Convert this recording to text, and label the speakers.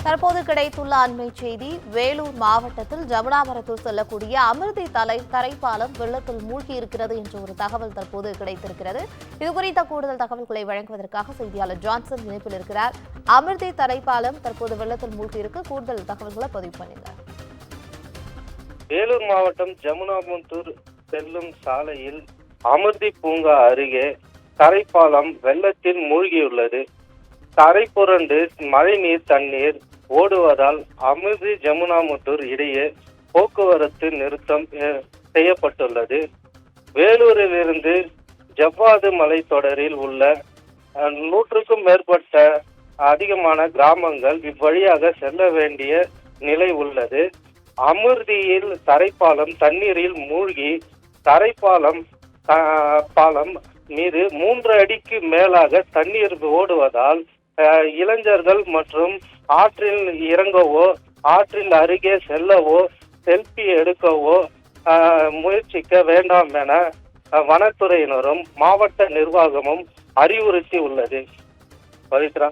Speaker 1: தற்போது கிடைத்துள்ள அண்மை செய்தி, வேலூர் மாவட்டத்தில் ஜமுனாமரத்தூர் செல்லக்கூடிய அமிர்தி தரைப்பாலம் வெள்ளத்தில் மூழ்கி இருக்கிறது என்ற ஒரு தகவல் தற்போது கிடைத்திருக்கிறது. இதுகுறித்த கூடுதல் தகவல்களை வழங்குவதற்காக செய்தியாளர் ஜான்சன் இணைப்பில் இருக்கிறார். அமிர்தி தரைப்பாலம் தற்போது வெள்ளத்தில் மூழ்கி இருக்கு, கூடுதல் தகவல்களை பதிவு பண்ணுங்க.
Speaker 2: வேலூர் மாவட்டம் ஜமுனாமரத்தூர் செல்லும் சாலையில் அமிர்தி பூங்கா அருகே தரைப்பாலம் வெள்ளத்தில் மூழ்கியுள்ளது. தரை புரண்டு மழைநீர் தண்ணீர் ஓடுவதால் அமிர்தி ஜமுனாமரத்தூர் இடையே போக்குவரத்து நிறுத்தம் செய்யப்பட்டுள்ளது. வேலூரிலிருந்து ஜவ்வாது மலைத்தொடரில் உள்ள 100க்கும் மேற்பட்ட அதிகமான கிராமங்கள் இவ்வழியாக செல்ல வேண்டிய நிலை உள்ளது. அமிர்தியில் தரைப்பாலம் தண்ணீரில் மூழ்கி தரைப்பாலம் மீது 3 அடிக்கு மேலாக தண்ணீர் ஓடுவதால் இளைஞர்கள் மற்றும் ஆற்றில் இறங்கவோ ஆற்றில் அருகே செல்லவோ செல்ஃபி எடுக்கவோ முயற்சிக்க வேண்டாம் என வனத்துறையினரும் மாவட்ட நிர்வாகமும் அறிவுறுத்தி உள்ளது. பவித்ரா.